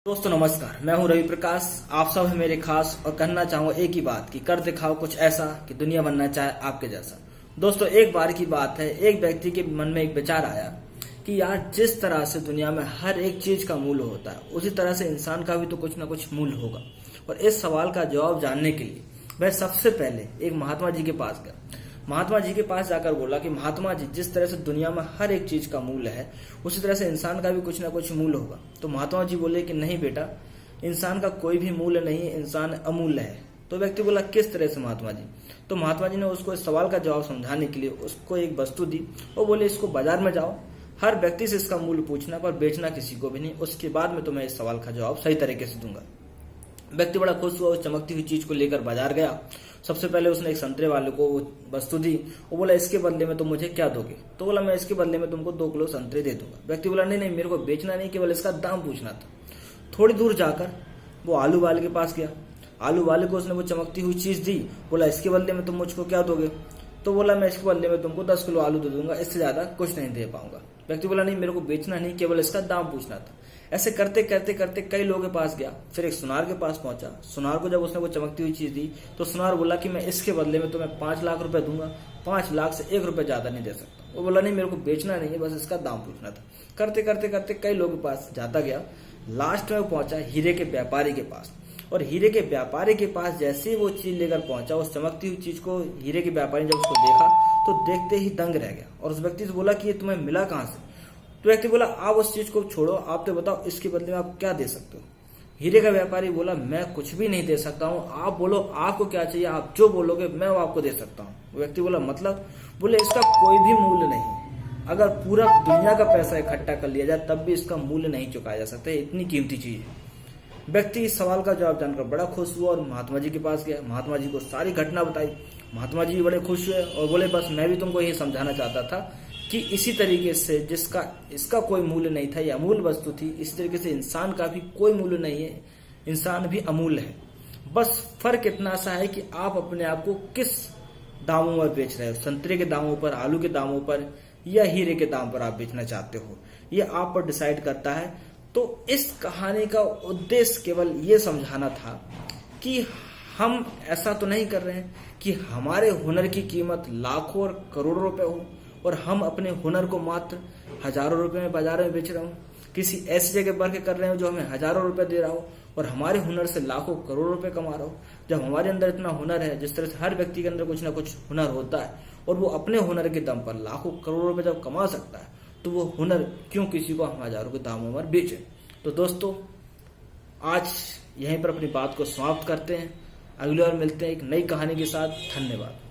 दोस्तों नमस्कार, मैं हूं रवि प्रकाश। आप सब हैं मेरे खास और कहना चाहूंगा एक ही बात कि कर दिखाओ कुछ ऐसा कि दुनिया बनना चाहे आपके जैसा। दोस्तों एक बार की बात है, एक व्यक्ति के मन में एक विचार आया कि यार जिस तरह से दुनिया में हर एक चीज का मूल्य होता है उसी तरह से इंसान का भी तो कुछ ना कुछ मूल्य होगा। और इस सवाल का जवाब जानने के लिए मैं सबसे पहले एक महात्मा जी के पास गया। महात्मा जी के पास जाकर बोला कि महात्मा जी, जिस तरह से दुनिया में हर एक चीज का मूल्य है उसी तरह से इंसान का भी कुछ ना कुछ मूल्य होगा। तो महात्मा जी बोले कि नहीं बेटा, इंसान का कोई भी मूल्य नहीं है, इंसान अमूल्य है। तो व्यक्ति बोला किस तरह से महात्मा जी? तो महात्मा जी ने उसको इस सवाल का जवाब समझाने के लिए उसको एक वस्तु दी और बोले इसको बाजार में जाओ, हर व्यक्ति से इसका मूल्य पूछना पर बेचना किसी को भी नहीं, उसके बाद में तुम्हें इस सवाल का जवाब सही तरीके से दूंगा। व्यक्ति बड़ा खुश हुआ, उस चमकती हुई चीज को लेकर बाजार गया। सबसे पहले उसने एक संतरे वाले को वो वस्तु दी। वो बोला इसके बदले में तुम मुझे क्या दोगे? तो बोला मैं इसके बदले में तुमको 2 किलो संतरे दे दूंगा। व्यक्ति बोला नहीं नहीं, मेरे को बेचना नहीं, केवल इसका दाम पूछना था। थोड़ी दूर जाकर वो आलू वाले के पास गया। आलू वाले को उसने वो चमकती हुई चीज दी। बोला इसके बदले में तुम मुझको क्या दोगे? तो बोला मैं इसके बदले में तुमको 10 किलो आलू दे दूंगा, इससे ज्यादा कुछ नहीं दे पाऊंगा। व्यक्ति बोला नहीं, मेरे को बेचना नहीं, केवल इसका दाम पूछना था। ऐसे करते करते करते कई लोगों के पास गया, फिर एक सुनार के पास पहुंचा। सुनार को जब उसने वो चमकती हुई चीज दी तो सुनार बोला कि मैं इसके बदले में तुम्हें 5 लाख रुपए दूंगा, 5 लाख से 1 रुपए ज्यादा नहीं दे सकता। वो बोला नहीं, मेरे को बेचना नहीं है, बस इसका दाम पूछना था। करते करते करते कई लोगों के पास जाता गया। लास्ट में वो पहुंचा हीरे के व्यापारी के पास। और हीरे के व्यापारी के पास जैसे ही वो चीज लेकर पहुंचा, उस चमकती हुई चीज को हीरे के व्यापारी ने जब उसको देखा तो देखते ही दंग रह गया और उस व्यक्ति से बोला कि ये तुम्हें मिला कहां से? तो व्यक्ति बोला आप उस चीज को छोड़ो, आप तो बताओ इसके बदले में आप क्या दे सकते हो? हीरे का व्यापारी बोला मैं कुछ भी नहीं दे सकता हूँ, आप बोलो आपको क्या चाहिए, आप जो बोलोगे मैं वो आपको दे सकता हूँ। व्यक्ति बोला मतलब? बोले इसका कोई भी मूल्य नहीं, अगर पूरा दुनिया का पैसा इकट्ठा कर लिया जाए तब भी इसका मूल्य नहीं चुकाया जा सकता, इतनी कीमती चीज है। व्यक्ति इस सवाल का जवाब जानकर बड़ा खुश हुआ और महात्मा जी के पास गया। महात्मा जी को सारी घटना बताई। महात्मा जी बड़े खुश हुए और बोले बस मैं भी तुमको यही समझाना चाहता था कि इसी तरीके से जिसका इसका कोई मूल्य नहीं था, ये अमूल्य वस्तु थी, इसी तरीके से इंसान का भी कोई मूल्य नहीं है, इंसान भी अमूल्य है। बस फर्क इतना सा है कि आप अपने आप को किस दामों पर बेच रहे हो, संतरे के दामों पर, आलू के दामों पर या हीरे के दाम पर आप बेचना चाहते हो, ये आप पर डिसाइड करता है। तो इस कहानी का उद्देश्य केवल ये समझाना था कि हम ऐसा तो नहीं कर रहे हैं कि हमारे हुनर की कीमत लाखों और करोड़ों रुपए हो और हम अपने हुनर को मात्र हजारों रुपए में बाजार में बेच रहे हो। किसी ऐसी जगह पर कर रहे हो जो हमें हजारों रुपए दे रहा हो और हमारे हुनर से लाखों करोड़ों रुपए कमा रहा हो। जब हमारे अंदर इतना हुनर है, जिस तरह से हर व्यक्ति के अंदर कुछ ना कुछ हुनर होता है और वो अपने हुनर के दम पर लाखों करोड़ों रुपए जब कमा सकता है तो वो हुनर क्यों किसी को हम हजारों के दामों पर बेचे? तो दोस्तों आज यहीं पर अपनी बात को समाप्त करते हैं। अगली बार मिलते हैं एक नई कहानी के साथ। धन्यवाद।